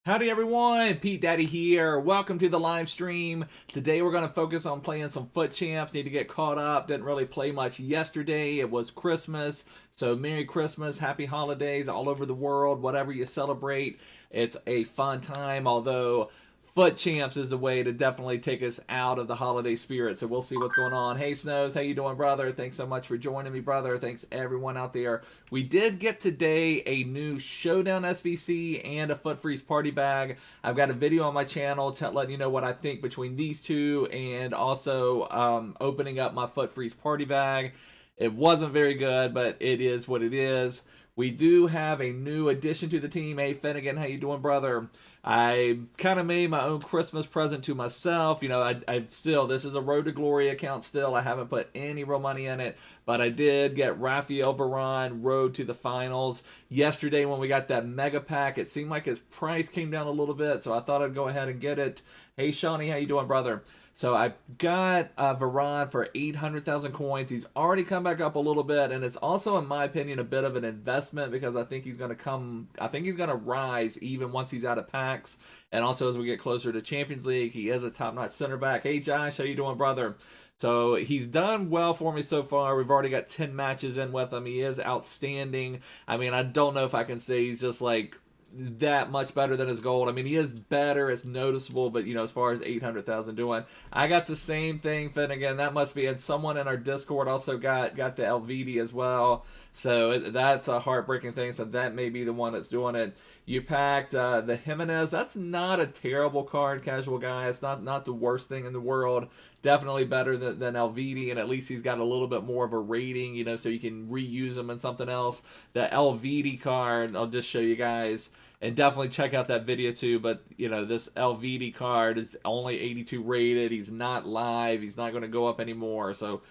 Howdy everyone, Pete Daddy here. Welcome to the live stream. Today we're going to focus on playing some FUT Champs. Need to get caught up. Didn't really play much yesterday. It was Christmas. So Merry Christmas, Happy Holidays all over the world. Whatever you celebrate, it's a fun time. Although FUT Champs is the way to definitely take us out of the holiday spirit. So we'll see what's going on. Hey Snows, how you doing, brother? Thanks so much for joining me, brother. Thanks everyone out there. We did get today a new Showdown SBC and a FUT Freeze Party Bag. I've got a video on my channel letting you know what I think between these two, and also opening up my FUT Freeze Party Bag. It wasn't very good, but it is what it is. We do have a new addition to the team. Hey, Finnegan, how you doing, brother? I kind of made my own Christmas present to myself. You know, I still, this is a Road to Glory account still. I haven't put any real money in it, but I did get Raphael Varane Road to the Finals. Yesterday when we got that mega pack, it seemed like his price came down a little bit, so I thought I'd go ahead and get it. Hey, Shawnee, how you doing, brother? So I got Varane for 800,000 coins. He's already come back up a little bit, and it's also, in my opinion, a bit of an investment because I think he's going to rise even once he's out of packs. And also as we get closer to Champions League, he is a top-notch center back. Hey, Josh, how you doing, brother? So he's done well for me so far. We've already got 10 matches in with him. He is outstanding. I mean, I don't know if I can say he's just like that much better than his gold. I mean, he is better, it's noticeable, but you know, as far as 800,000 doing, I got the same thing, Finnegan. That must be, and someone in our Discord also got the LVD as well. So that's a heartbreaking thing. So that may be the one that's doing it. You packed the Hernandez. That's not a terrible card, casual guy. It's not the worst thing in the world. Definitely better than LVD, and at least he's got a little bit more of a rating, you know, so you can reuse him in something else. The LVD card, I'll just show you guys, and definitely check out that video too. But you know, this LVD card is only 82 rated. He's not live. He's not going to go up anymore. So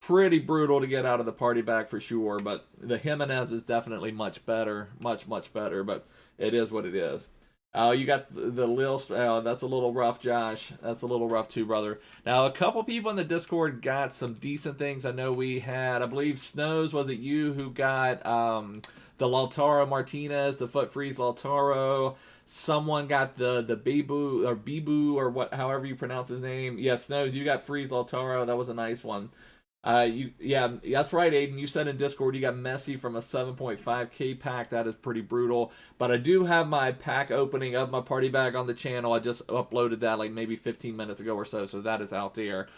pretty brutal to get out of the party bag for sure. But the Jimenez is definitely much better, much better. But it is what it is. Oh, you got the Lil. Oh, that's a little rough, Josh. That's a little rough too, brother. Now, a couple people in the Discord got some decent things. I know we had, I believe, Snows, was it you who got the Lautaro Martinez, the FUT Freeze Lautaro? Someone got the Bibu or what, however you pronounce his name. Yeah, Snows, you got Freeze Lautaro. That was a nice one. Yeah, that's right, Aiden. You said in Discord you got Messi from a 7.5k pack. That is pretty brutal. But I do have my pack opening of my party bag on the channel. I just uploaded that like maybe 15 minutes ago or so, so that is out there.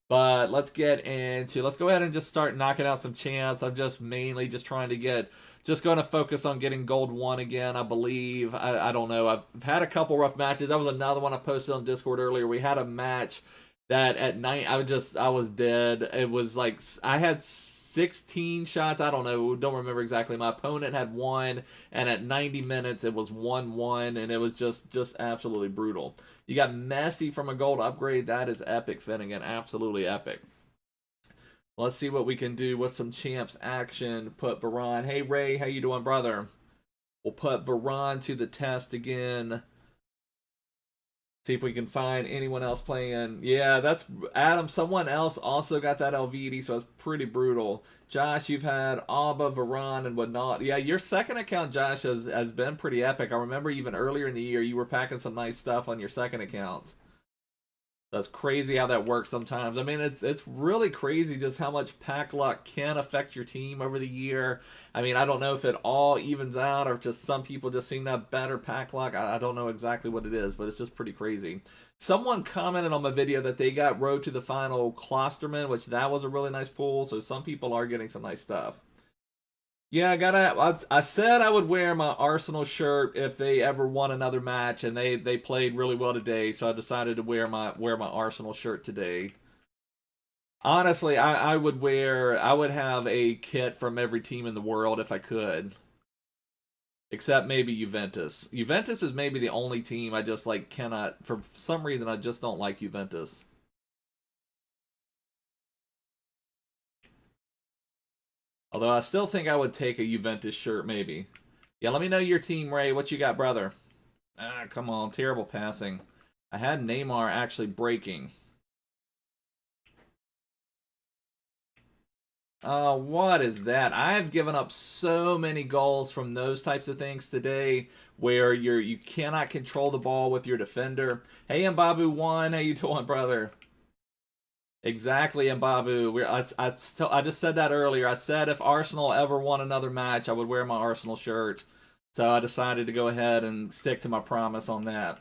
But let's go ahead and just start knocking out some champs. I'm just mainly just trying to going to focus on getting gold 1 again, I believe. I don't know. I've had a couple rough matches. That was another one I posted on Discord earlier. We had a match that at night I was dead. It was like I had 16 shots. I don't remember exactly. My opponent had 1, and at 90 minutes it was 1-1, and it was just absolutely brutal. You got Messi from a gold upgrade. That is epic, Finnegan. Absolutely epic. Let's see what we can do with some champs action. Put Varane. Hey Ray, how you doing, brother? We'll put Varane to the test again. See if we can find anyone else playing. Yeah, that's Adam. Someone else also got that LVD, so it's pretty brutal. Josh, you've had Alba, Varane, and whatnot. Yeah, your second account, Josh, has been pretty epic. I remember even earlier in the year, you were packing some nice stuff on your second account. That's crazy how that works sometimes. I mean, it's really crazy just how much pack luck can affect your team over the year. I mean, I don't know if it all evens out or if just some people just seem to have better pack luck. I don't know exactly what it is, but it's just pretty crazy. Someone commented on my video that they got Road to the Final Klosterman, which that was a really nice pull, so some people are getting some nice stuff. Yeah, I said I would wear my Arsenal shirt if they ever won another match, and they played really well today, so I decided to wear my Arsenal shirt today. Honestly, I would have a kit from every team in the world if I could. Except maybe Juventus. Juventus is maybe the only team I just like cannot, for some reason I just don't like Juventus. Although I still think I would take a Juventus shirt, maybe. Yeah, let me know your team, Ray. What you got, brother? Ah, come on. Terrible passing. I had Neymar actually breaking. What is that? I've given up so many goals from those types of things today where you cannot control the ball with your defender. Hey, Mbabu one, how you doing, brother? Exactly, Mbabu. I just said that earlier. I said if Arsenal ever won another match, I would wear my Arsenal shirt. So I decided to go ahead and stick to my promise on that.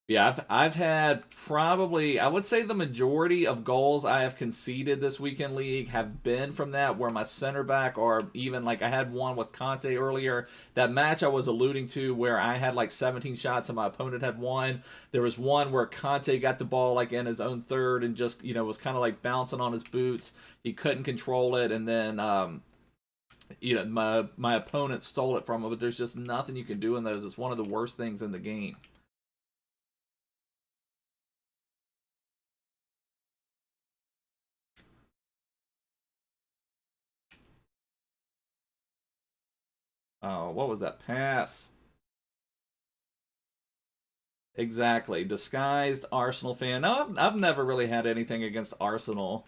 Yeah, I've had probably, I would say the majority of goals I have conceded this weekend league have been from that, where my center back, or even like I had one with Kante earlier. That match I was alluding to where I had like 17 shots and my opponent had one. There was one where Kante got the ball like in his own third and just, was kind of like bouncing on his boots. He couldn't control it, and then my opponent stole it from him. But there's just nothing you can do in those. It's one of the worst things in the game. Oh, what was that pass? Exactly. Disguised Arsenal fan. No, I've never really had anything against Arsenal.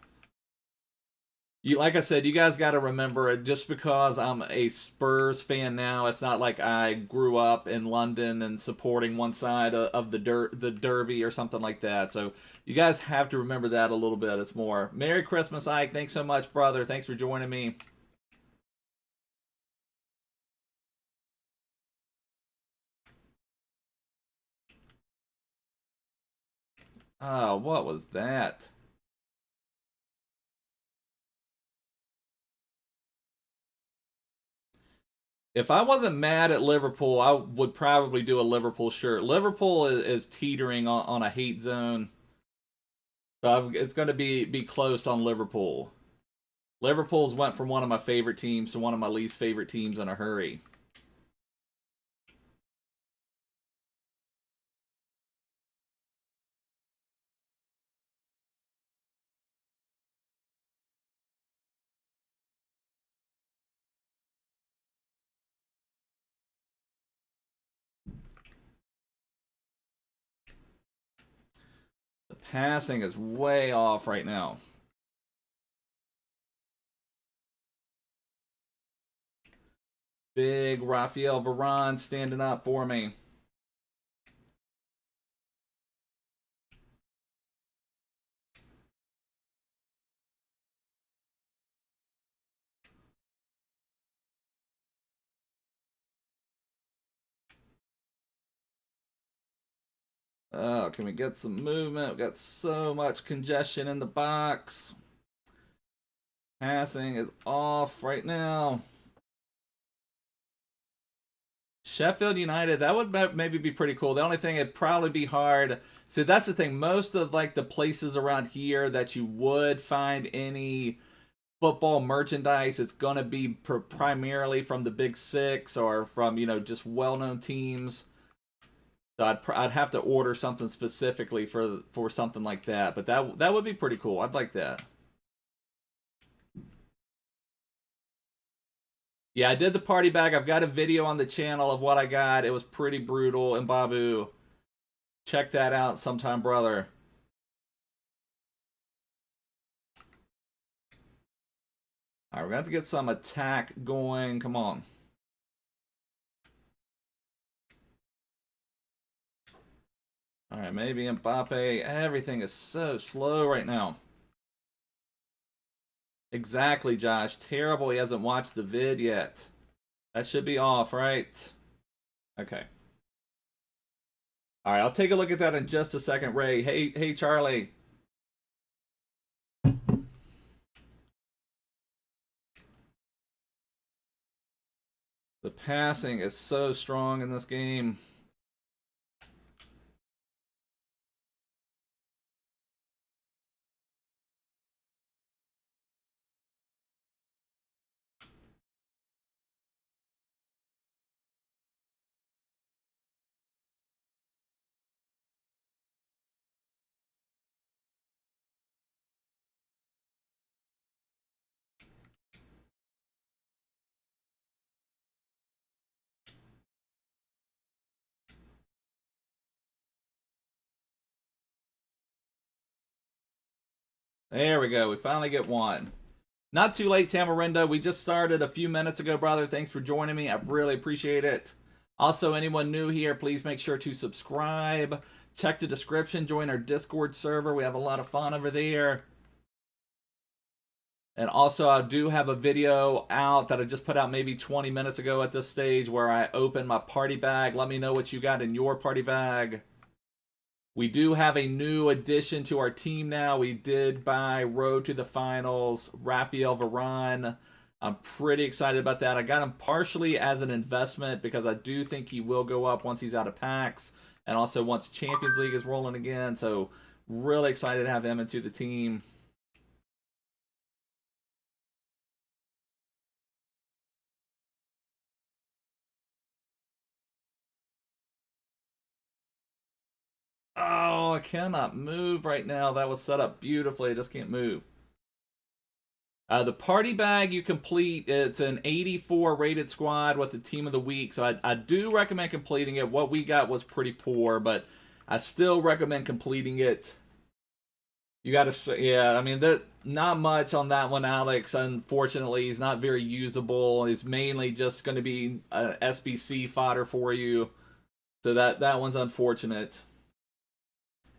Like I said, you guys got to remember it. Just because I'm a Spurs fan now, it's not like I grew up in London and supporting one side of the Derby or something like that. So you guys have to remember that a little bit. It's more Merry Christmas, Ike. Thanks so much, brother. Thanks for joining me. Oh, what was that? If I wasn't mad at Liverpool, I would probably do a Liverpool shirt. Liverpool is teetering on a hate zone, so it's going to be close on Liverpool. Liverpool's went from one of my favorite teams to one of my least favorite teams in a hurry. The passing is way off right now. Big Raphael Varane standing up for me. Oh, can we get some movement? We've got so much congestion in the box. Passing is off right now. Sheffield United, that would maybe be pretty cool. The only thing, it'd probably be hard. See, that's the thing. Most of like the places around here that you would find any football merchandise, it's gonna be primarily from the Big Six or from just well-known teams. So I'd have to order something specifically for something like that. But that would be pretty cool. I'd like that. Yeah, I did the party bag. I've got a video on the channel of what I got. It was pretty brutal. And Babu, check that out sometime, brother. All right, we're going to have to get some attack going. Come on. All right, maybe Mbappe. Everything is so slow right now. Exactly, Josh. Terrible he hasn't watched the vid yet. That should be off, right? Okay. All right, I'll take a look at that in just a second, Ray. Hey, Charlie. The passing is so strong in this game. There we go. We finally get one. Not too late, Tamarindo. We just started a few minutes ago, brother. Thanks for joining me. I really appreciate it. Also, anyone new here, please make sure to subscribe. Check the description. Join our Discord server. We have a lot of fun over there. And also, I do have a video out that I just put out maybe 20 minutes ago at this stage where I opened my party bag. Let me know what you got in your party bag. We do have a new addition to our team now. We did buy Road to the Finals, Raphael Varane. I'm pretty excited about that. I got him partially as an investment because I do think he will go up once he's out of packs and also once Champions League is rolling again. So really excited to have him into the team. Oh, I cannot move right now. That was set up beautifully. I just can't move. The party bag you complete, it's an 84 rated squad with the team of the week. So I do recommend completing it. What we got was pretty poor, but I still recommend completing it. You got to, yeah, I mean, not much on that one, Alex. Unfortunately, he's not very usable. He's mainly just going to be SBC fodder for you. So that one's unfortunate.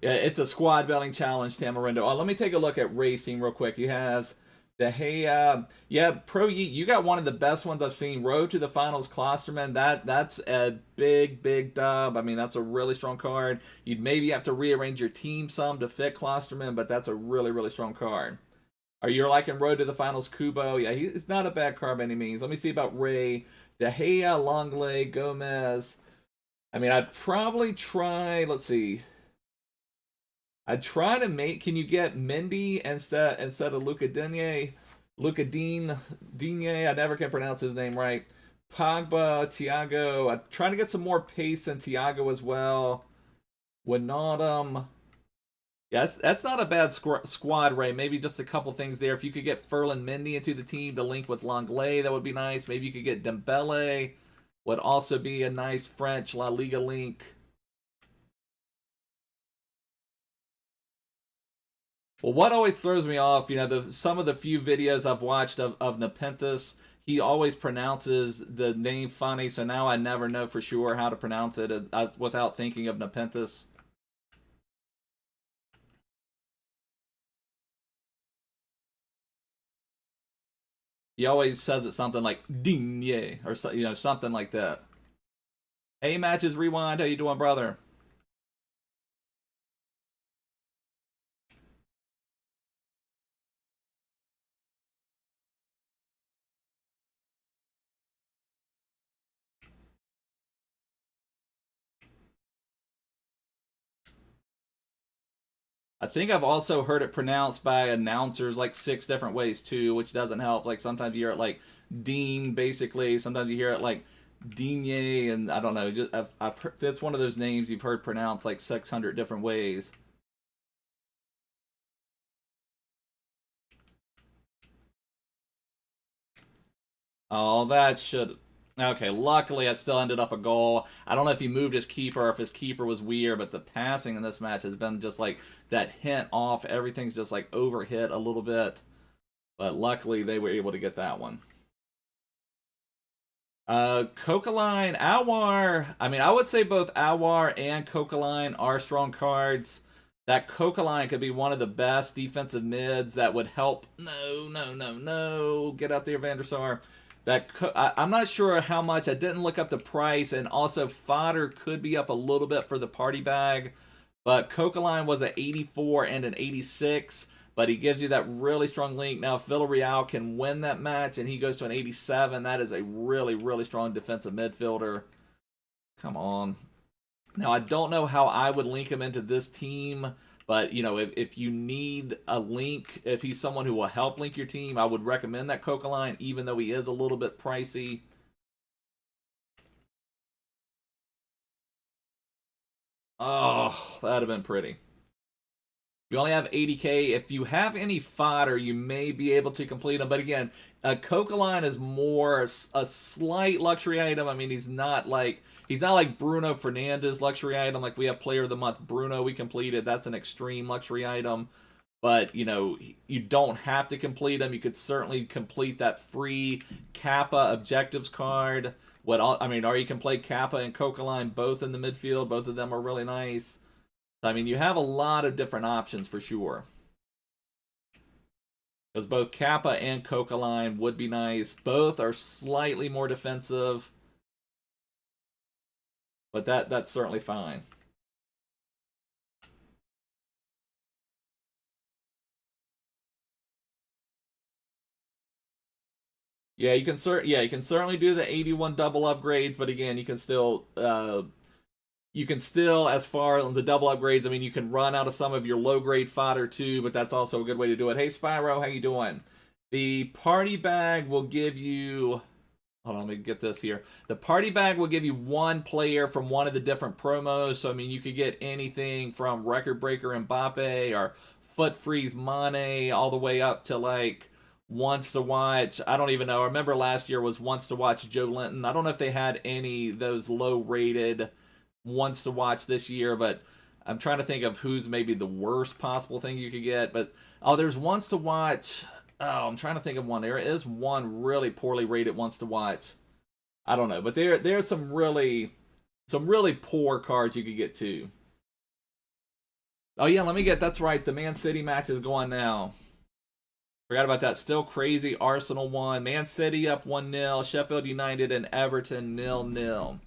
Yeah, it's a squad building challenge, Tamarindo. Oh, let me take a look at racing real quick. He has the yeah, Pro Yeet. You got one of the best ones I've seen. Road to the Finals, Klosterman. That's a big dub. I mean, that's a really strong card. You'd maybe have to rearrange your team some to fit Klosterman, but that's a really strong card. Are you liking Road to the Finals, Kubo? Yeah, he's not a bad card by any means. Let me see about Ray, De Gea, Longley, Gomez. I mean, I'd probably try. Let's see. I'd try to make. Can you get Mendy instead of Luca Digne? Luca Digne. I never can pronounce his name right. Pogba, Thiago. I'm trying to get some more pace than Thiago as well. Wijnaldum. Yeah, that's not a bad squad, Ray. Maybe just a couple things there. If you could get Ferland Mendy into the team to link with Longley, that would be nice. Maybe you could get Dembele. Would also be a nice French La Liga link. Well, what always throws me off, you know, some of the few videos I've watched of Nepenthes, he always pronounces the name funny, so now I never know for sure how to pronounce it without thinking of Nepenthes. He always says it something like Digne or something like that. Hey, Matches Rewind, how you doing, brother? I think I've also heard it pronounced by announcers like 6 different ways too, which doesn't help. Like sometimes you hear it like Dean, basically. Sometimes you hear it like Digne, and I don't know. I've heard, that's one of those names you've heard pronounced like 600 different ways. Oh, that should. Okay, luckily I still ended up a goal. I don't know if he moved his keeper or if his keeper was weird, but the passing in this match has been just like that hint off. Everything's just like overhit a little bit. But luckily they were able to get that one. Coquelin, Awar. I mean, I would say both Awar and Coquelin are strong cards. That Coquelin could be one of the best defensive mids that would help. No. Get out there, Van der Sar. I'm not sure how much. I didn't look up the price, and also fodder could be up a little bit for the party bag. But Coquelin was an 84 and an 86, but he gives you that really strong link. Now, if Villarreal can win that match and he goes to an 87, that is a really strong defensive midfielder. Come on. Now, I don't know how I would link him into this team, but, you know, if you need a link, if he's someone who will help link your team, I would recommend that Coquelin, even though he is a little bit pricey. Oh, that'd have been pretty. You only have 80k. If you have any fodder, you may be able to complete them. But again, Coquelin is more a slight luxury item. I mean, he's not like Bruno Fernandes luxury item. Like we have Player of the Month Bruno we completed. That's an extreme luxury item. but you know, you don't have to complete them. You could certainly complete that free Kappa objectives card. I mean, or you can play Kappa and Coquelin both in the midfield. Both of them are really nice. I mean, you have a lot of different options for sure. Because both Kappa and Coquelin would be nice. Both are slightly more defensive. But that's certainly fine. Yeah, you can certainly do the 81 double upgrades, but again, you can still as far as the double upgrades, I mean, you can run out of some of your low grade fodder too, but that's also a good way to do it. Hey Spyro, how you doing? The party bag will give you, hold on, let me get this here. The party bag will give you one player from one of the different promos. So I mean, you could get anything from Record Breaker Mbappe or FUT Freeze Mane all the way up to like Wants to Watch. I don't even know. I remember last year was Wants to Watch Joe Linton. I don't know if they had any of those low rated Wants to Watch this year, but I'm trying to think of who's maybe the worst possible thing you could get. But oh, there's Wants to Watch. Oh, I'm trying to think of one. There is one really poorly rated Wants to Watch. I don't know, but there's some really poor cards you could get too. Oh yeah, that's right. The Man City match is going now. Forgot about that. Still crazy. Arsenal won. Man City up 1-0. Sheffield United and Everton 0-0.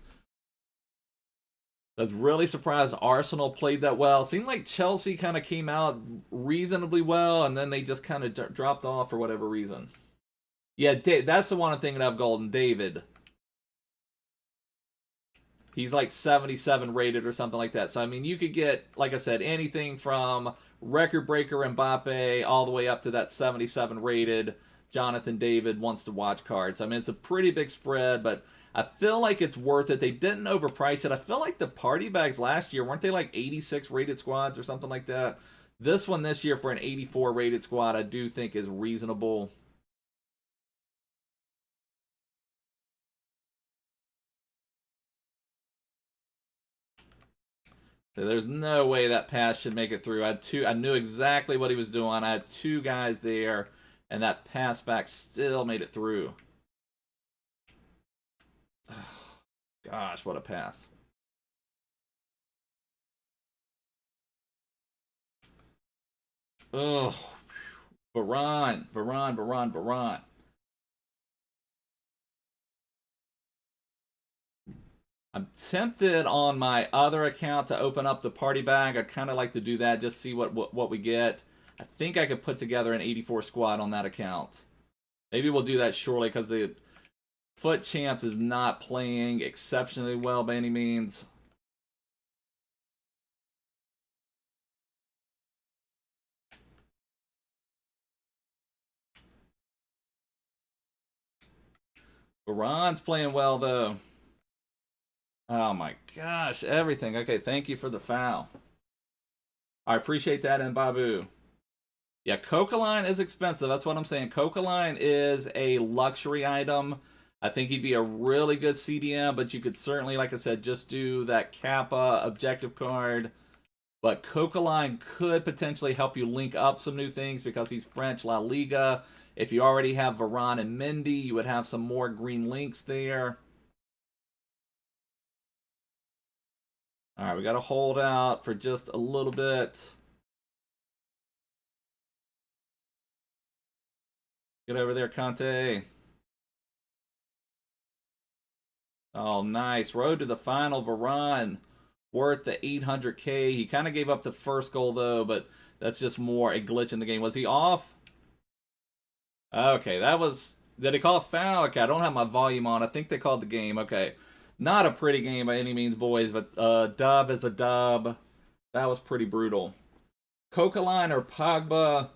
I was really surprised Arsenal played that well. Seemed like Chelsea kind of came out reasonably well, and then they just kind of dropped off for whatever reason. Yeah, that's the one I'm thinking of, Golden. David. He's like 77 rated or something like that. So, I mean, you could get, like I said, anything from Record Breaker Mbappe all the way up to that 77 rated Jonathan David Wants to Watch cards. I mean, it's a pretty big spread, but I feel like it's worth it. They didn't overprice it. I feel like the party bags last year, weren't they like 86 rated squads or something like that? This one this year for an 84 rated squad, I do think is reasonable. So there's no way that pass should make it through. I knew exactly what he was doing. I had two guys there, and that pass back still made it through. Gosh, what a pass. Ugh. Varane. I'm tempted on my other account to open up the party bag. I'd kind of like to do that, just see what we get. I think I could put together an 84 squad on that account. Maybe we'll do that shortly because the FUT Champs is not playing exceptionally well by any means. Varane's playing well, though. Oh my gosh, everything. Okay, thank you for the foul. I appreciate that, and Babu. Yeah, Coquelin is expensive. That's what I'm saying. Coquelin is a luxury item. I think he'd be a really good CDM, but you could certainly, like I said, just do that Kappa objective card. But Coquelin could potentially help you link up some new things because he's French La Liga. If you already have Varane and Mendy, you would have some more green links there. All right, we got to hold out for just a little bit. Get over there, Kante. Oh, nice. Road to the final. Varane worth the 800K. He kind of gave up the first goal, though, but that's just more a glitch in the game. Was he off? Okay, that was... Did they call a foul? Okay, I don't have my volume on. I think they called the game. Okay. Not a pretty game by any means, boys, but dub is a dub. That was pretty brutal. Coquelin or Pogba?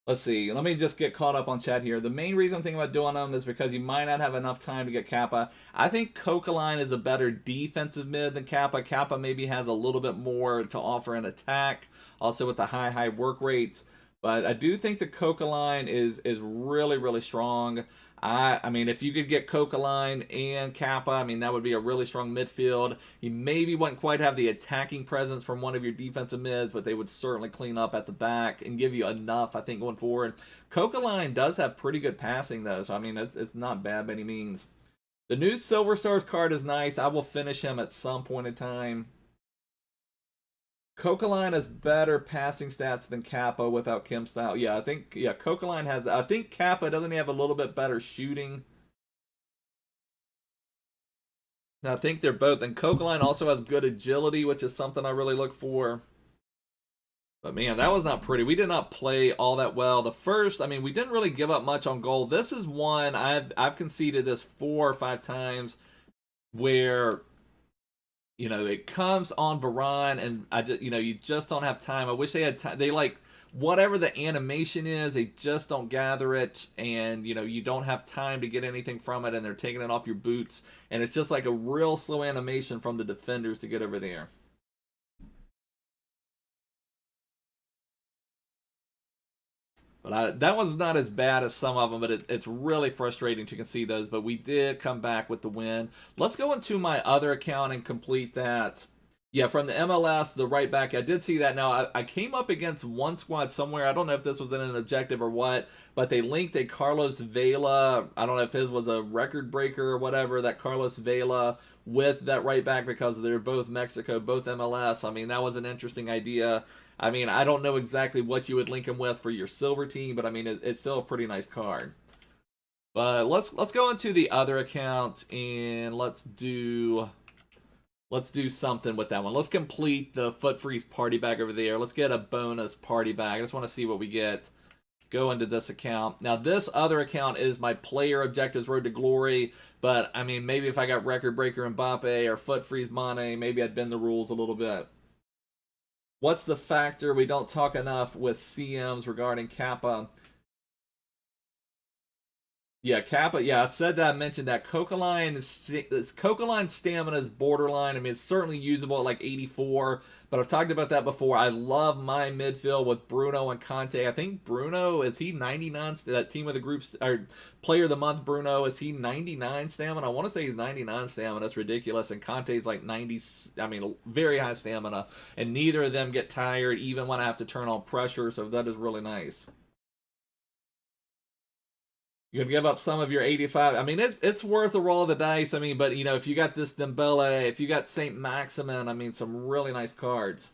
Let's see. Let me just get caught up on chat here. The main reason I'm thinking about doing them is because you might not have enough time to get Kappa. I think Coquelin is a better defensive mid than Kappa. Kappa maybe has a little bit more to offer in attack, also with the high work rates. But I do think the Coquelin is really, really strong. I mean, if you could get Coquelin and Kappa, I mean, that would be a really strong midfield. You maybe wouldn't quite have the attacking presence from one of your defensive mids, but they would certainly clean up at the back and give you enough, I think, going forward. Coquelin does have pretty good passing, though, so I mean, it's not bad by any means. The new Silver Stars card is nice. I will finish him at some point in time. Coquelin has better passing stats than Kappa without Kim style. Yeah, I think Coquelin has. I think Kappa doesn't he have a little bit better shooting. I think they're both, and Coquelin also has good agility, which is something I really look for. But man, that was not pretty. We did not play all that well. The first, I mean, we didn't really give up much on goal. This is one I've conceded this 4 or 5 times where, you know, it comes on Varane, and I just, you know, you just don't have time. I wish they had time. They like whatever the animation is, they just don't gather it, and you know, you don't have time to get anything from it, and they're taking it off your boots, and it's just like a real slow animation from the defenders to get over there. But that one's not as bad as some of them, but it's really frustrating to concede those. But we did come back with the win. Let's go into my other account and complete that. Yeah, from the MLS, the right back, I did see that. Now, I came up against one squad somewhere. I don't know if this was in an objective or what, but they linked a Carlos Vela. I don't know if his was a record breaker or whatever, that Carlos Vela with that right back because they're both Mexico, both MLS. I mean, that was an interesting idea. I mean, I don't know exactly what you would link him with for your silver team, but I mean, it's still a pretty nice card. But let's go into the other account and let's do something with that one. Let's complete the FUT Freeze Party Bag over there. Let's get a bonus party bag. I just want to see what we get. Go into this account. Now, this other account is my player objectives road to glory, but I mean, maybe if I got record breaker Mbappe or FUT Freeze Mane, maybe I'd bend the rules a little bit. What's the factor? We don't talk enough with CMs regarding Kappa. Yeah, Kappa. Yeah, I said that. I mentioned that Coquelin stamina is borderline. I mean, it's certainly usable at like 84, but I've talked about that before. I love my midfield with Bruno and Kante. I think Bruno, is he 99? That team of the groups, or player of the month, Bruno, is he 99 stamina? I want to say he's 99 stamina. That's ridiculous. And Kante's like 90. I mean, very high stamina, and neither of them get tired even when I have to turn on pressure. So that is really nice. You can give up some of your 85. I mean, it's worth a roll of the dice. I mean, but, you know, if you got this Dembele, if you got St. Maximin, I mean, some really nice cards.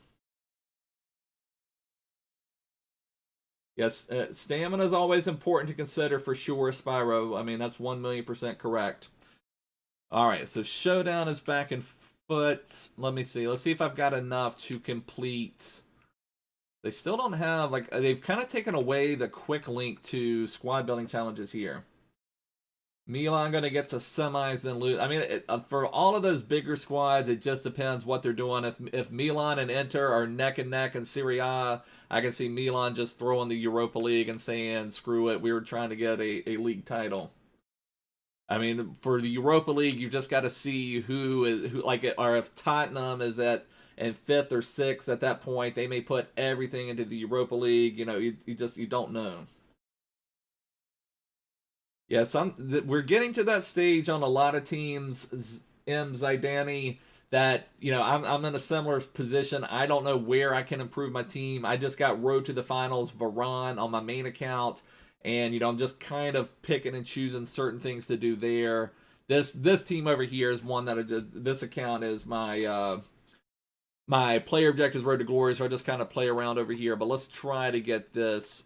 Yes, stamina is always important to consider for sure, Spyro. I mean, that's 1,000,000% correct. All right, so Showdown is back in FUT. Let me see. Let's see if I've got enough to complete. They still don't have, like, they've kind of taken away the quick link to squad building challenges here. Milan going to get to semis, then lose. I mean, for all of those bigger squads, it just depends what they're doing. If Milan and Inter are neck and neck in Serie A, I can see Milan just throwing the Europa League and saying, screw it, we were trying to get a league title. I mean, for the Europa League, you've just got to see who like, or if Tottenham is at and 5th or 6th at that point, they may put everything into the Europa League. You know, you don't know. Yeah, we're getting to that stage on a lot of teams, Zidane, that, you know, I'm in a similar position. I don't know where I can improve my team. I just got road to the finals, Varane on my main account, and, you know, I'm just kind of picking and choosing certain things to do there. This team over here is one that this account is my player objectives road to glory, so I just kind of play around over here. But let's try to get this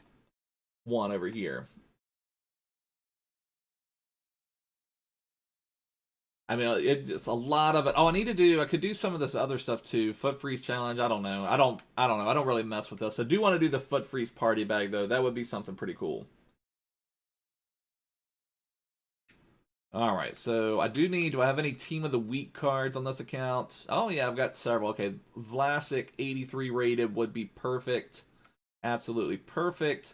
one over here. I mean, it's a lot of it. Oh, I could do some of this other stuff too. FUT Freeze Challenge, I don't know. I don't know. I don't really mess with this. I do want to do the FUT Freeze Party Bag, though. That would be something pretty cool. All right, so do I have any Team of the Week cards on this account? Oh, yeah, I've got several. Okay, Vlasic, 83 rated would be perfect. Absolutely perfect.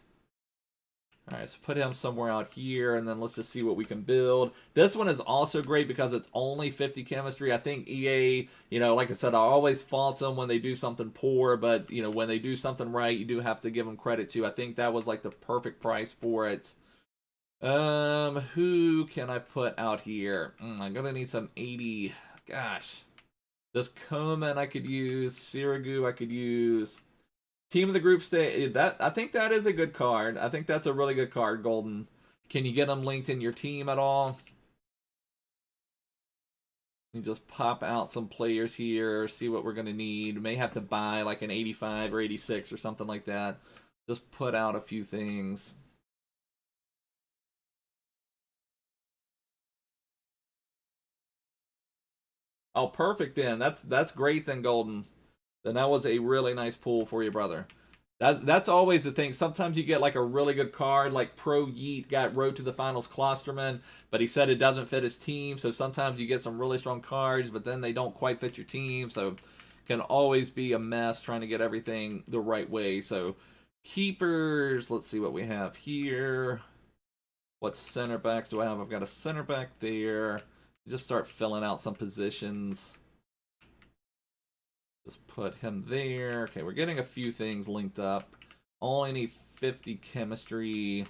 All right, so put him somewhere out here, and then let's just see what we can build. This one is also great because it's only 50 chemistry. I think EA, you know, like I said, I always fault them when they do something poor, but, you know, when they do something right, you do have to give them credit too. I think that was like the perfect price for it. Who can I put out here? I'm gonna need some 80. Gosh. This Coman I could use. Sirigu I could use. Team of the group stage. I think that is a good card. I think that's a really good card, Golden. Can you get them linked in your team at all? Let me just pop out some players here, see what we're going to need. May have to buy like an 85 or 86 or something like that. Just put out a few things. Oh, perfect then. That's great then, Golden. Then that was a really nice pull for you, brother. That's always the thing. Sometimes you get like a really good card, like Pro Yeet got Road to the Finals Klosterman, but he said it doesn't fit his team. So sometimes you get some really strong cards, but then they don't quite fit your team. So it can always be a mess trying to get everything the right way. So keepers, let's see what we have here. What center backs do I have? I've got a center back there. Just start filling out some positions. Just put him there. Okay, we're getting a few things linked up. Only need 50 chemistry.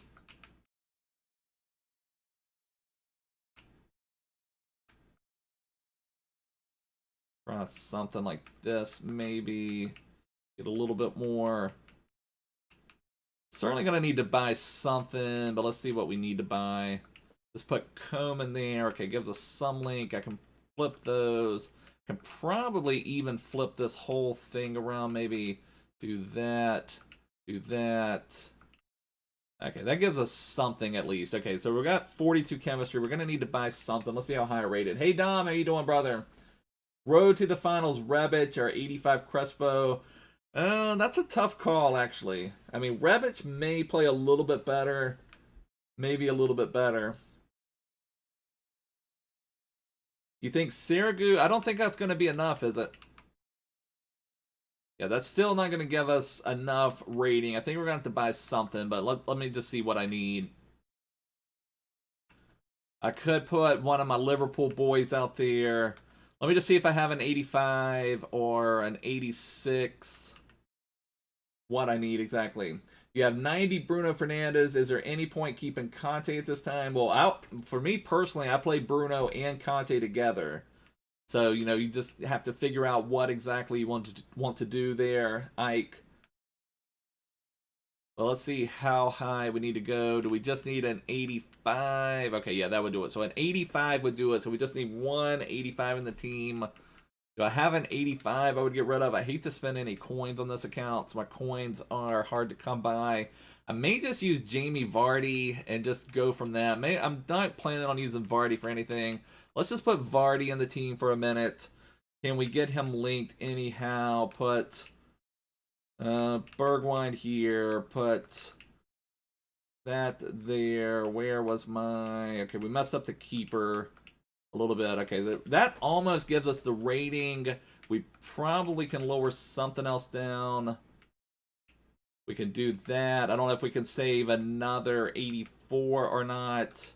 Try something like this, maybe. Get a little bit more. Certainly going to need to buy something, but let's see what we need to buy. Just put comb in there. Okay, gives us some link. I can flip those. Can probably even flip this whole thing around. Maybe do that. Do that. Okay, that gives us something at least. Okay, so we got 42 chemistry. We're going to need to buy something. Let's see how high rated. Hey, Dom, how you doing, brother? Road to the Finals, Rebic, or 85 Crespo. That's a tough call, actually. I mean, Rebic may play a little bit better. Maybe a little bit better. You think Sirigu? I don't think that's going to be enough, is it? Yeah, that's still not going to give us enough rating. I think we're going to have to buy something, but let me just see what I need. I could put one of my Liverpool boys out there. Let me just see if I have an 85 or an 86. What I need exactly. You have 90 Bruno Fernandes. Is there any point keeping Kante at this time? Well, for me personally, I play Bruno and Kante together. So, you know, you just have to figure out what exactly you want to do there, Ike. Well, let's see how high we need to go. Do we just need an 85? Okay, yeah, that would do it. So an 85 would do it. So we just need one 85 in the team. Do I have an 85 I would get rid of? I hate to spend any coins on this account, so my coins are hard to come by. I may just use Jamie Vardy and just go from that. I'm not planning on using Vardy for anything. Let's just put Vardy in the team for a minute. Can we get him linked anyhow? Put Bergwijn here. Put that there. Where was my... Okay, we messed up the keeper a little bit. Okay, that almost gives us the rating. We probably can lower something else down. We can do that. I don't know if we can save another 84 or not.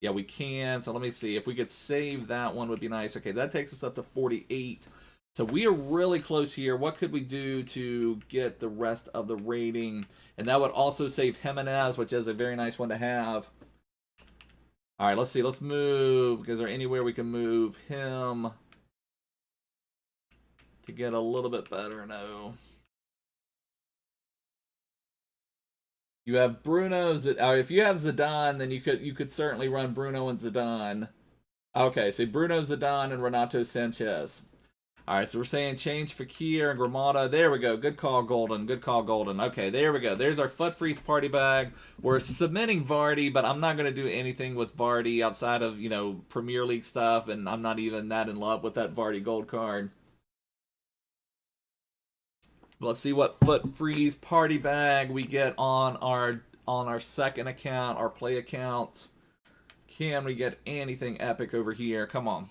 Yeah, we can. So let me see. If we could save that one would be nice. Okay, that takes us up to 48. So we are really close here. What could we do to get the rest of the rating? And that would also save Hernandez, which is a very nice one to have. All right, let's see. Let's move. Is there anywhere we can move him to get a little bit better? No. You have Bruno. If you have Zidane, then you could certainly run Bruno and Zidane. Okay, so Bruno, Zidane, and Renato Sanchez. All right, so we're saying change Fekir and Gramado. There we go. Good call, Golden. Good call, Golden. Okay, there we go. There's our FUT Freeze Party Bag. We're submitting Vardy, but I'm not going to do anything with Vardy outside of, you know, Premier League stuff, and I'm not even that in love with that Vardy gold card. Let's see what FUT Freeze Party Bag we get on our second account, our play account. Can we get anything epic over here? Come on.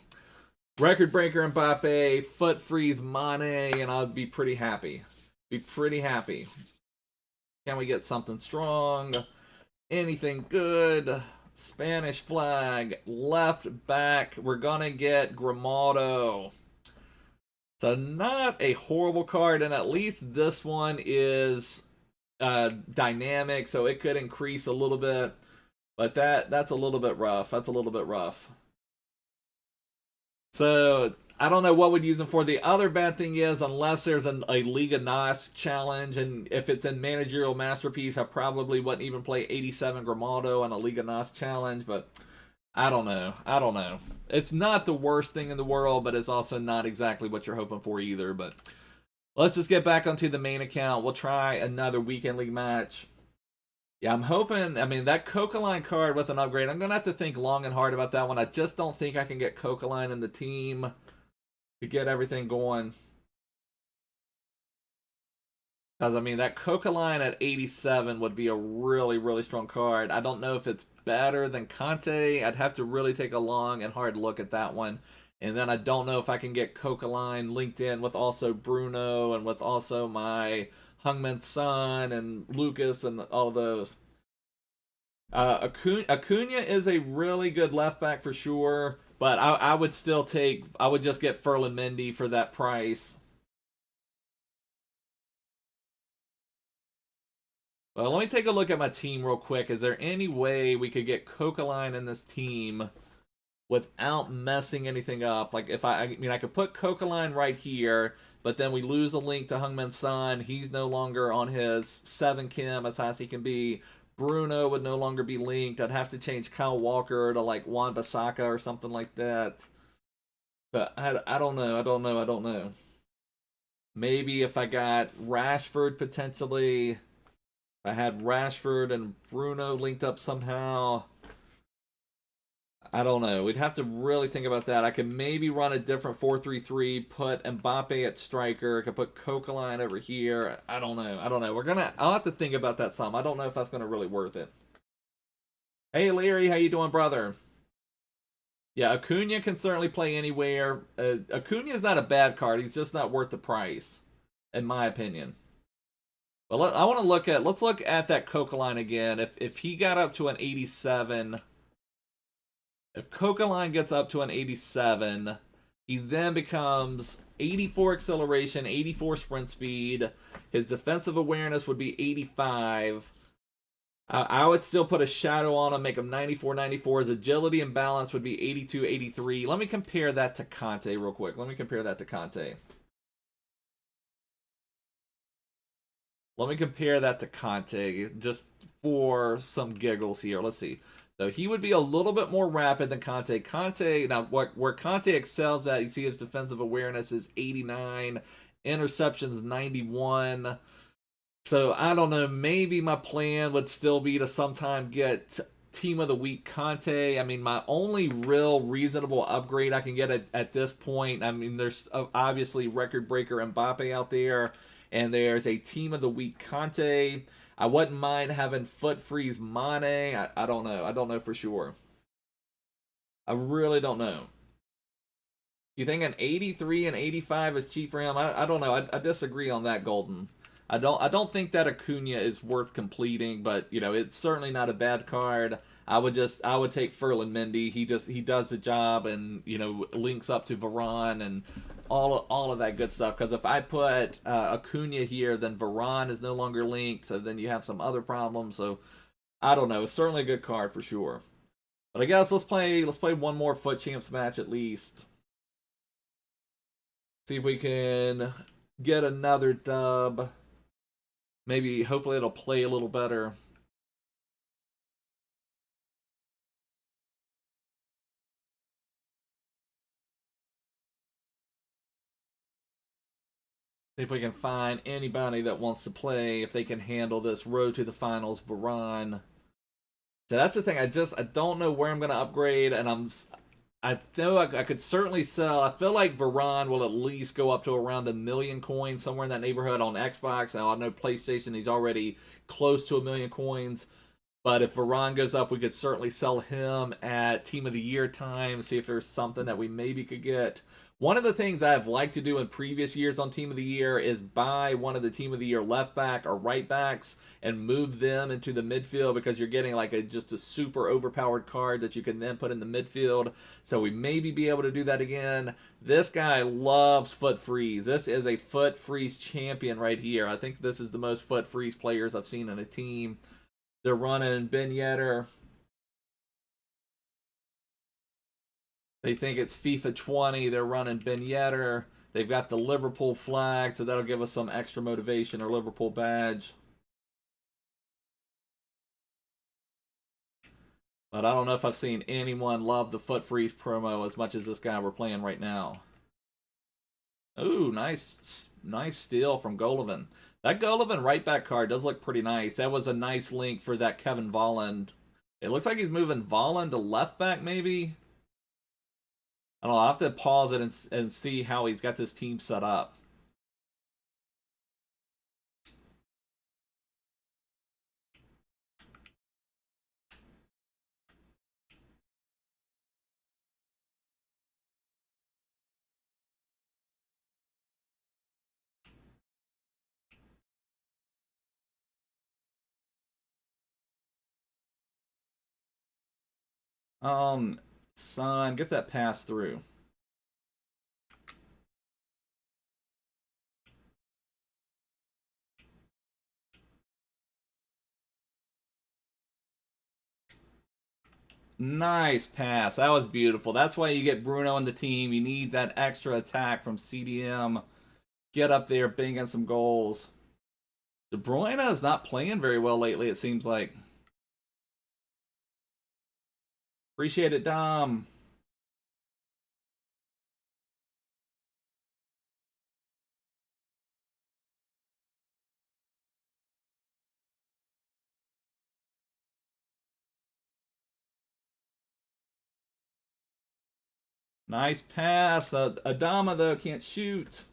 Record breaker Mbappe, FUT Freeze Mane, and I'd be pretty happy. Be pretty happy. Can we get something strong? Anything good? Spanish flag, left back. We're gonna get Gramado. So not a horrible card, and at least this one is dynamic, so it could increase a little bit. But that's a little bit rough. That's a little bit rough. So I don't know what we'd use them for. The other bad thing is, unless there's a Liga NOS challenge, and if it's in Managerial Masterpiece, I probably wouldn't even play 87 Grimaldo on a Liga NOS challenge, but I don't know. I don't know. It's not the worst thing in the world, but it's also not exactly what you're hoping for either. But let's just get back onto the main account. We'll try another Weekend League match. Yeah, I'm hoping, I mean, that Coquelin card with an upgrade, I'm going to have to think long and hard about that one. I just don't think I can get Coquelin in the team to get everything going. Because, I mean, that Coquelin at 87 would be a really, really strong card. I don't know if it's better than Kante. I'd have to really take a long and hard look at that one. And then I don't know if I can get Coquelin linked in with also Bruno and with also my Heung Min Son and Lucas and all those. Acuna is a really good left back for sure, but I would still take, I would just get Ferland Mendy for that price. Well, let me take a look at my team real quick. Is there any way we could get Coquelin in this team without messing anything up? Like, if I mean, I could put Coquelin right here, but then we lose a link to Heung Min Son. He's no longer on his 7 chem as high as he can be. Bruno would no longer be linked. I'd have to change Kyle Walker to like Wan-Bissaka or something like that. But I don't know. I don't know. I don't know. Maybe if I got Rashford potentially. I had Rashford and Bruno linked up somehow. I don't know. We'd have to really think about that. I could maybe run a different 4-3-3, put Mbappe at striker. I could put Coquelin over here. I don't know. I don't know. I'll have to think about that some. I don't know if that's gonna really worth it. Hey Larry, how you doing, brother? Yeah, Acuna can certainly play anywhere. Acuna is not a bad card. He's just not worth the price, in my opinion. But I want to look at, let's look at that Coquelin again. If he got up to an 87, if Coquelin gets up to an 87, he then becomes 84 acceleration, 84 sprint speed. His defensive awareness would be 85. I would still put a shadow on him, make him 94, 94. His agility and balance would be 82, 83. Let me compare that to Kante real quick. Let me compare that to Kante. Let me compare that to Kante, just for some giggles here. Let's see. So he would be a little bit more rapid than Kante. Kante, now where Kante excels at, you see his defensive awareness is 89, interceptions 91. So I don't know, maybe my plan would still be to sometime get Team of the Week Kante. I mean, my only real reasonable upgrade I can get at this point, I mean, there's obviously record breaker Mbappe out there, and there's a Team of the Week Kante. I wouldn't mind having FUT Freeze Mane. I don't know. I don't know for sure. I really don't know. You think an 83 and 85 is cheap for him? I don't know. I disagree on that, Golden. I don't think that Acuna is worth completing, but you know, it's certainly not a bad card. I would take Ferland Mendy. He does the job, and you know, links up to Varane and all of that good stuff. Because if I put Acuna here, then Varane is no longer linked, so then you have some other problems. So I don't know. It's certainly a good card for sure. But I guess let's play one more FUT Champs match at least. See if we can get another dub. Maybe, hopefully it'll play a little better. See if we can find anybody that wants to play, if they can handle this road to the finals, Varane. So that's the thing, I don't know where I'm going to upgrade, and I know I could certainly sell. I feel like Varane will at least go up to around 1 million coins, somewhere in that neighborhood on Xbox. Now, I know PlayStation, he's already close to 1 million coins. But if Varane goes up, we could certainly sell him at Team of the Year time, see if there's something that we maybe could get. One of the things I've liked to do in previous years on Team of the Year is buy one of the Team of the Year left back or right backs and move them into the midfield, because you're getting like just a super overpowered card that you can then put in the midfield. So we maybe be able to do that again. This guy loves FUT Freeze. This is a FUT Freeze champion right here. I think this is the most FUT Freeze players I've seen in a team. They're running Ben Yedder. They think it's FIFA 20. They're running Ben Yedder. They've got the Liverpool flag, so that'll give us some extra motivation, or Liverpool badge. But I don't know if I've seen anyone love the FUT Freeze promo as much as this guy we're playing right now. Ooh, nice steal from Golovin. That Golovin right back card does look pretty nice. That was a nice link for that Kevin Volland. It looks like he's moving Volland to left back, maybe? I don't know. I'll have to pause it and see how he's got this team set up. Son, get that pass through. Nice pass. That was beautiful. That's why you get Bruno on the team. You need that extra attack from CDM. Get up there, banging some goals. De Bruyne is not playing very well lately, it seems like. Appreciate it, Dom. Nice pass. Adama, though, can't shoot.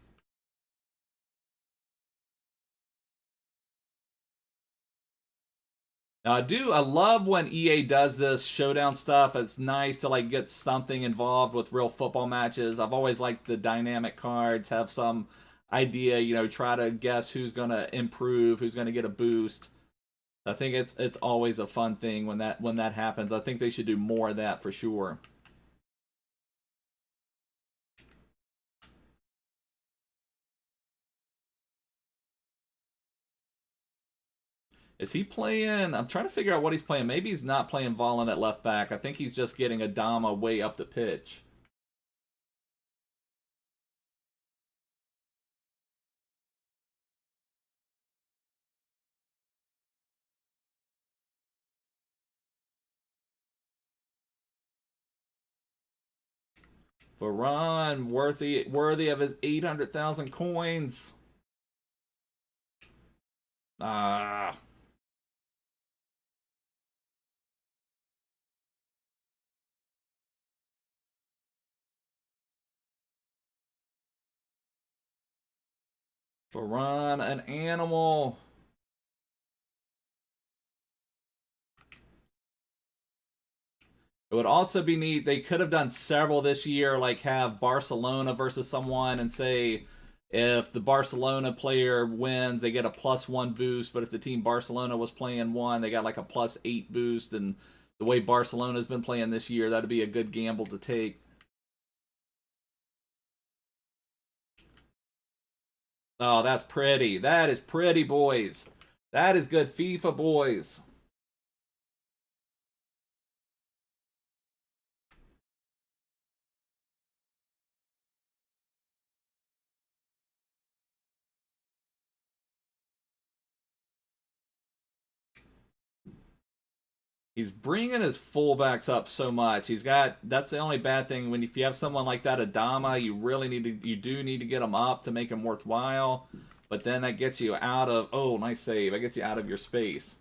Now, I love when EA does this showdown stuff. It's nice to like get something involved with real football matches. I've always liked the dynamic cards, have some idea, try to guess who's going to improve, who's going to get a boost. I think it's always a fun thing when that happens. I think they should do more of that for sure. Is he playing? I'm trying to figure out what he's playing. Maybe he's not playing Volland at left back. I think he's just getting Adama way up the pitch. Varane, worthy of his 800,000 coins. Ah. Varane, an animal. It would also be neat. They could have done several this year, like have Barcelona versus someone and say if the Barcelona player wins, they get a +1 boost. But if the team Barcelona was playing one, they got like a +8 boost. And the way Barcelona's been playing this year, that'd be a good gamble to take. Oh, that's pretty. That is pretty, boys. That is good FIFA, boys. He's bringing his fullbacks up so much. That's the only bad thing if you have someone like that Adama, you do need to get him up to make him worthwhile. But then that gets you out of nice save. That gets you out of your space.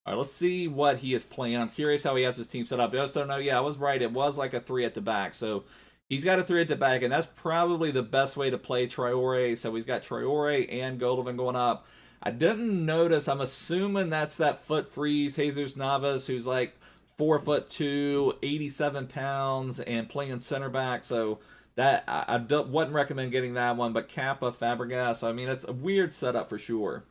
All right, let's see what he is playing. I'm curious how he has his team set up. So no, yeah, I was right. It was like a 3 at the back. So he's got a 3 at the back, and that's probably the best way to play Traore. So he's got Traore and Golovin going up. I didn't notice. I'm assuming that's that FUT Freeze Jesus Navas, who's like 4'2", 87 pounds, and playing center back. So that I wouldn't recommend getting that one. But Kappa, Fabregas. I mean, it's a weird setup for sure.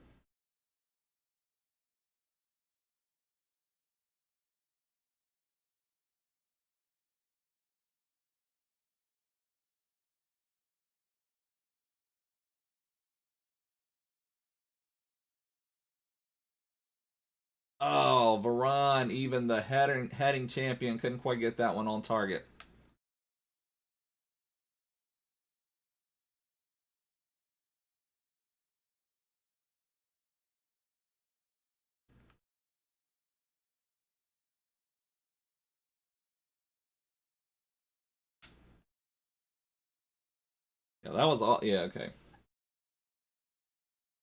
Oh, Varane, even the heading champion, couldn't quite get that one on target. Yeah, that was all. Yeah, okay.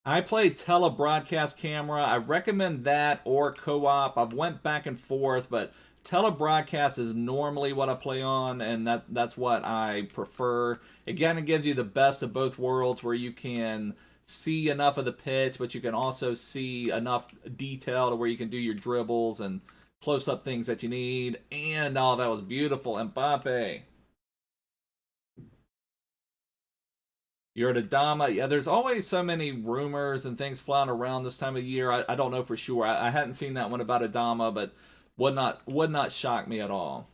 I play telebroadcast camera. I recommend that or co-op. I've went back and forth, but telebroadcast is normally what I play on, and that's what I prefer. Again, it gives you the best of both worlds, where you can see enough of the pitch, but you can also see enough detail to where you can do your dribbles and close-up things that you need. And oh, that was beautiful, Mbappe. You're at Adama. Yeah, there's always so many rumors and things flying around this time of year. I don't know for sure. I hadn't seen that one about Adama, but would not shock me at all.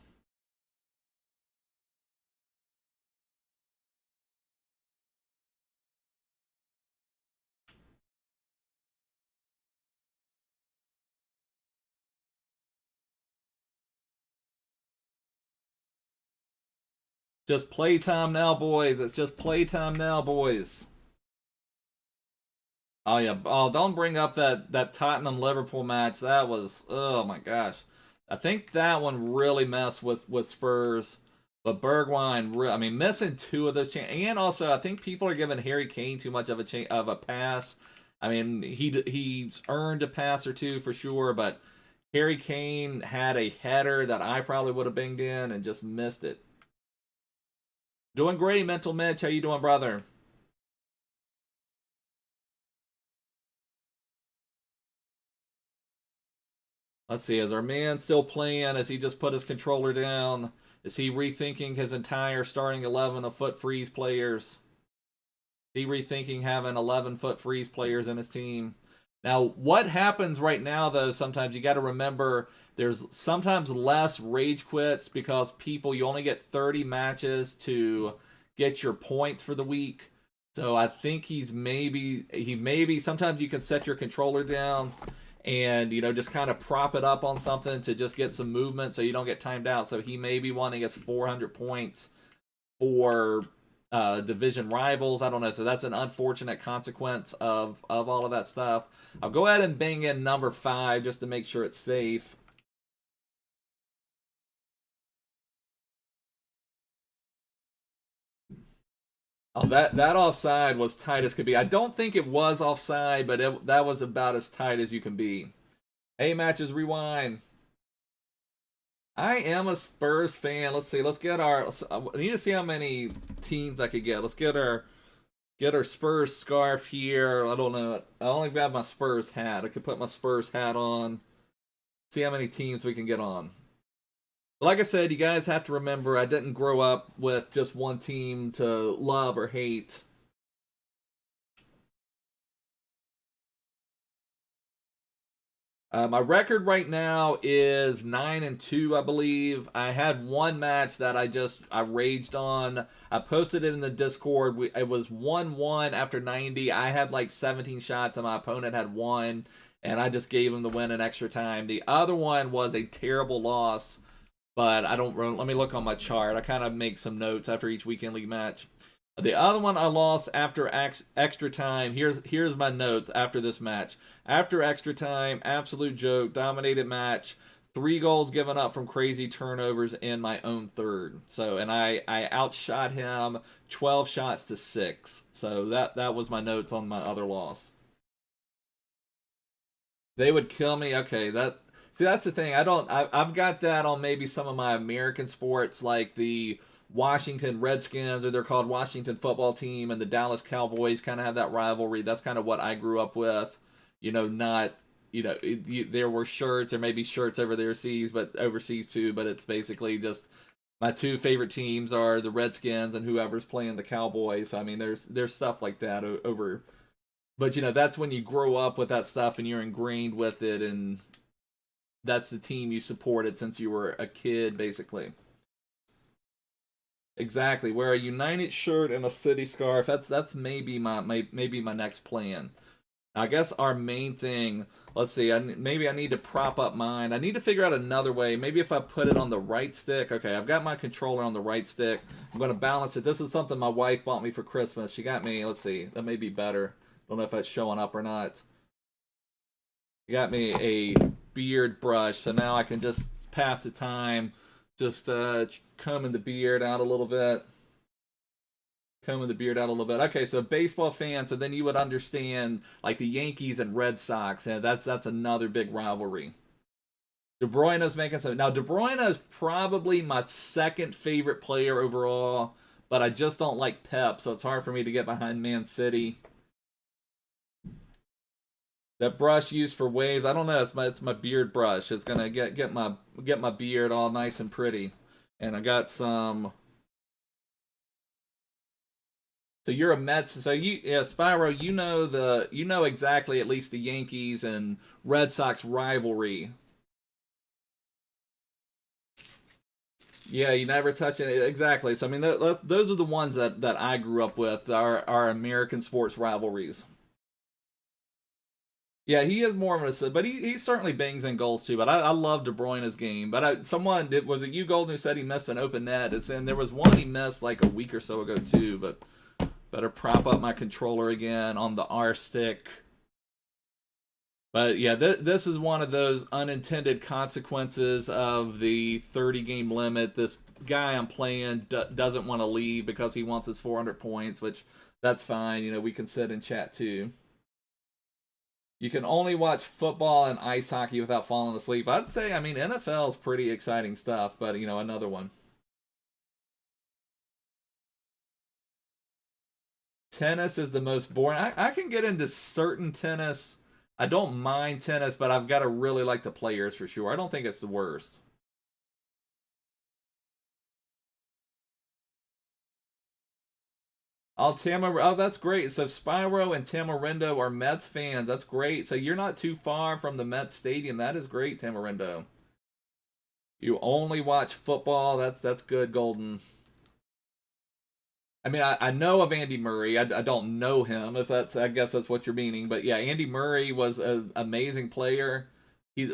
Just playtime now, boys. It's just playtime now, boys. Oh yeah. Oh, don't bring up that Tottenham Liverpool match. That was, oh my gosh. I think that one really messed with Spurs. But Bergwijn, I mean, missing two of those and also I think people are giving Harry Kane too much of a pass. I mean, he's earned a pass or two for sure, but Harry Kane had a header that I probably would have banged in and just missed it. Doing great, Mental Mitch. How you doing, brother? Let's see, is our man still playing? Has he just put his controller down? Is he rethinking his entire starting 11 of FUT Freeze players? Is he rethinking having 11 FUT Freeze players in his team? Now, what happens right now, though, sometimes you got to remember there's sometimes less rage quits because you only get 30 matches to get your points for the week. So I think he maybe sometimes you can set your controller down and just kind of prop it up on something to just get some movement so you don't get timed out. So he may be wanting his 400 points for division rivals. I don't know. So that's an unfortunate consequence of all of that stuff. I'll go ahead and bang in number 5 just to make sure it's safe. Oh, that offside was tight as could be. I don't think it was offside, but that was about as tight as you can be. Hey, matches rewind. I am a Spurs fan. Let's see. Let's get our. I need to see how many teams I could get. Let's get our Spurs scarf here. I don't know. I only have my Spurs hat. I could put my Spurs hat on. See how many teams we can get on. Like I said, you guys have to remember I didn't grow up with just one team to love or hate. My record right now is 9-2, I believe. I had one match that I raged on. I posted it in the Discord. It was 1-1 after 90. I had like 17 shots, and my opponent had one, and I just gave him the win in extra time. The other one was a terrible loss, but I don't. Let me look on my chart. I kind of make some notes after each weekend league match. The other one I lost after extra time. Here's my notes after this match. After extra time, absolute joke, dominated match. 3 goals given up from crazy turnovers in my own third. So, and I outshot him 12 shots to 6. So that was my notes on my other loss. They would kill me. Okay, that's the thing. I've got that on maybe some of my American sports like the Washington Redskins, or they're called Washington Football Team, and the Dallas Cowboys kind of have that rivalry. That's kind of what I grew up with. Not there were shirts or maybe shirts over there overseas, but overseas too. But it's basically just my two favorite teams are the Redskins and whoever's playing the Cowboys. So, I mean, there's stuff like that over. But that's when you grow up with that stuff and you're ingrained with it, and that's the team you supported since you were a kid, basically. Exactly. Wear a United shirt and a City scarf. That's maybe my next plan. I guess our main thing, let's see, maybe I need to prop up mine. I need to figure out another way. Maybe if I put it on the right stick. Okay, I've got my controller on the right stick. I'm going to balance it. This is something my wife bought me for Christmas. She got me, let's see, that may be better. Don't know if that's showing up or not. She got me a beard brush, so now I can just pass the time, just combing the beard out a little bit. Combing the beard out a little bit. Okay, so baseball fans, so then you would understand like the Yankees and Red Sox, and that's another big rivalry. De Bruyne's making some. Now De Bruyne is probably my second favorite player overall, but I just don't like Pep, so it's hard for me to get behind Man City. That brush used for waves, I don't know. It's my beard brush. It's gonna get my beard all nice and pretty, and I got some. So you're a Mets. So Spyro, you know exactly at least the Yankees and Red Sox rivalry. Yeah, you never touch it exactly. So I mean, those are the ones that I grew up with. Our American sports rivalries. Yeah, he is more of a, but he certainly bangs in goals too. But I love De Bruyne's game. But someone did, was it you, Golden, who said he missed an open net? And there was one he missed like a week or so ago too. But better prop up my controller again on the R stick. But yeah, this is one of those unintended consequences of the 30 game limit. This guy I'm playing doesn't want to leave because he wants his 400 points, which that's fine. You know, we can sit and chat too. You can only watch football and ice hockey without falling asleep. I'd say, I mean, NFL is pretty exciting stuff, but, you know, another one. Tennis is the most boring. I can get into certain tennis. I don't mind tennis, but I've got to really like the players for sure. I don't think it's the worst. Oh, that's great. So Spyro and Tamarindo are Mets fans. That's great. So you're not too far from the Mets stadium. That is great, Tamarindo. You only watch football. That's good, Golden. I mean, I know of Andy Murray. I don't know him. If that's, I guess that's what you're meaning. But yeah, Andy Murray was an amazing player. He's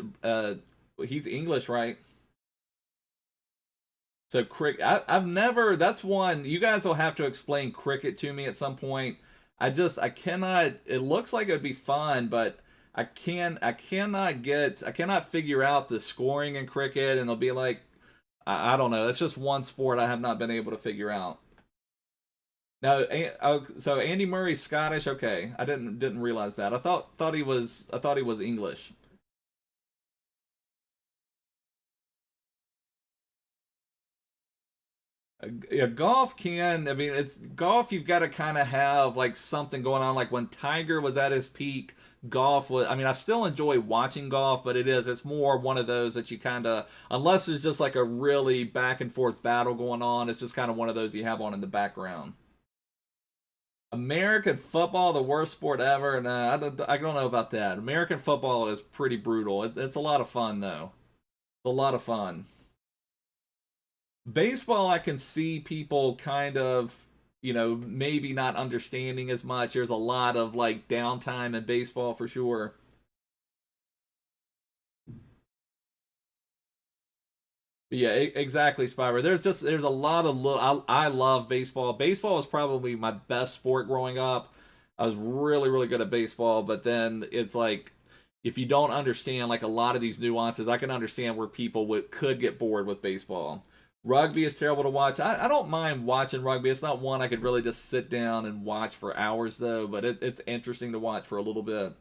English, right? So I've never. That's one. You guys will have to explain cricket to me at some point. I cannot. It looks like it would be fun, but I cannot figure out the scoring in cricket, and they'll be like, I don't know. It's just one sport I have not been able to figure out. Now, so Andy Murray's Scottish. Okay, I didn't realize that. I thought he was English. Yeah, golf can. I mean, it's golf. You've got to kind of have like something going on. Like when Tiger was at his peak, golf was. I mean, I still enjoy watching golf, but it's more one of those that you kind of, unless there's just like a really back and forth battle going on, it's just kind of one of those you have on in the background. American football, the worst sport ever. Nah, I don't know about that. American football is pretty brutal. It's a lot of fun though. It's a lot of fun. Baseball, I can see people kind of, you know, maybe not understanding as much. There's a lot of like downtime in baseball for sure. But yeah, exactly, Spyro. There's a lot of I love baseball. Baseball was probably my best sport growing up. I was really good at baseball, but then it's like if you don't understand like a lot of these nuances, I can understand where people could get bored with baseball. Rugby is terrible to watch. I don't mind watching rugby. It's not one I could really just sit down and watch for hours though, but it's interesting to watch for a little bit.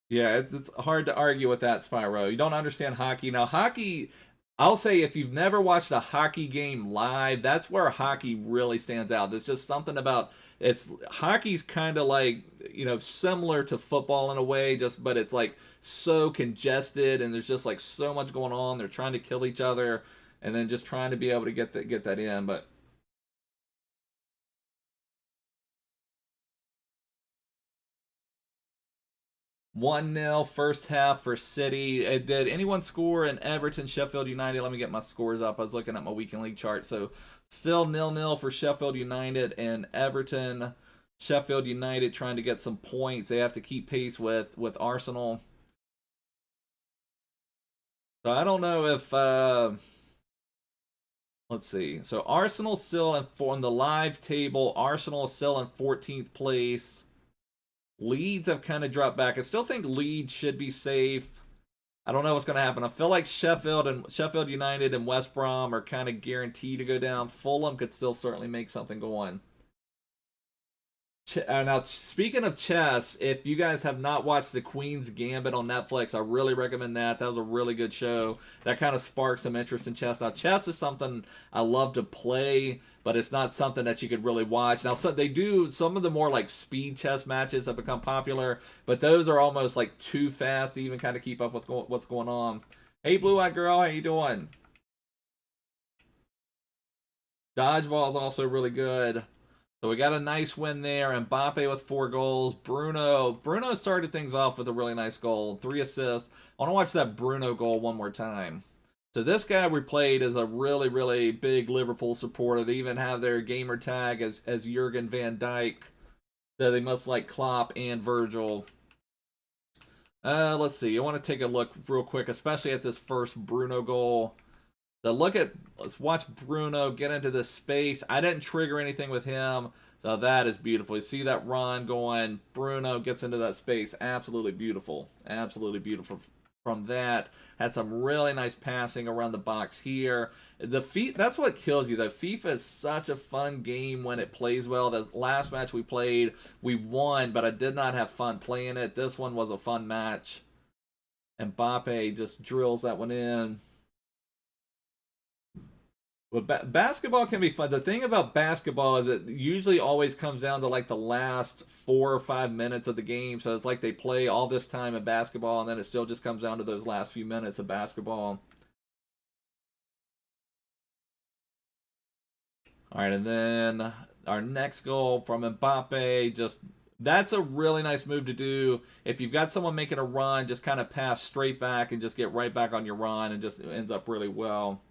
Yeah, it's hard to argue with that, Spyro. You don't understand hockey. Now, hockey, I'll say if you've never watched a hockey game live, that's where hockey really stands out. There's just something about it's hockey's kind of like, you know, similar to football in a way, just but it's like so congested and there's just like so much going on. They're trying to kill each other and then just trying to be able to get that in, but 1-0 first half for City. Did anyone score in Everton, Sheffield United? Let me get my scores up. I was looking at my weekend league chart. So still 0-0 for Sheffield United and Everton. Sheffield United trying to get some points. They have to keep pace with Arsenal. So I don't know if let's see. So Arsenal still on the live table. Arsenal is still in 14th place. Leeds have kind of dropped back. I still think Leeds should be safe. I don't know what's going to happen. I feel like Sheffield United and West Brom are kind of guaranteed to go down. Fulham could still certainly make something go on. Now, speaking of chess, if you guys have not watched The Queen's Gambit on Netflix, I really recommend that. That was a really good show. That kind of sparked some interest in chess. Now, chess is something I love to play, but it's not something that you could really watch. Now, so they do some of the more like speed chess matches have become popular, but those are almost like too fast to even kind of keep up with what's going on. Hey, blue-eyed girl, how you doing? Dodgeball is also really good. So we got a nice win there. Mbappe with 4 goals. Bruno started things off with a really nice goal. 3 assists. I want to watch that Bruno goal one more time. So this guy we played is a really, really big Liverpool supporter. They even have their gamer tag as Jurgen van Dijk. So they must like Klopp and Virgil. Let's see. I want to take a look real quick, especially at this first Bruno goal. So let's watch Bruno get into this space. I didn't trigger anything with him, so that is beautiful. You see that run going, Bruno gets into that space. Absolutely beautiful. Absolutely beautiful from that. Had some really nice passing around the box here. That's what kills you, though. FIFA is such a fun game when it plays well. The last match we played, we won, but I did not have fun playing it. This one was a fun match. Mbappe just drills that one in. But basketball can be fun. The thing about basketball is it usually always comes down to like the last 4 or 5 minutes of the game. So it's like they play all this time in basketball, and then it still just comes down to those last few minutes of basketball. All right, and then our next goal from Mbappe. That's a really nice move to do. If you've got someone making a run, just kind of pass straight back and just get right back on your run, and just ends up really well.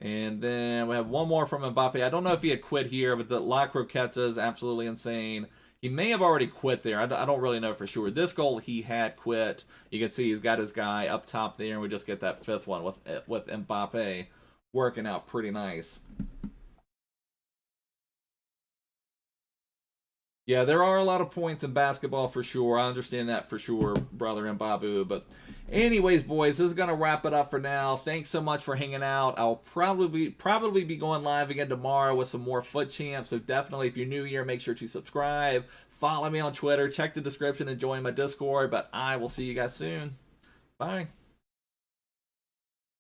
And then we have one more from Mbappe. I don't know if he had quit here, but the La Croqueta is absolutely insane. He may have already quit there. I don't really know for sure. This goal, he had quit. You can see he's got his guy up top there, and we just get that 5th one with Mbappe working out pretty nice. Yeah, there are a lot of points in basketball for sure. I understand that for sure, brother Mbappe. But anyways, boys, this is going to wrap it up for now. Thanks so much for hanging out. I'll probably be going live again tomorrow with some more FUT Champs. So definitely, if you're new here, make sure to subscribe. Follow me on Twitter. Check the description and join my Discord. But I will see you guys soon. Bye.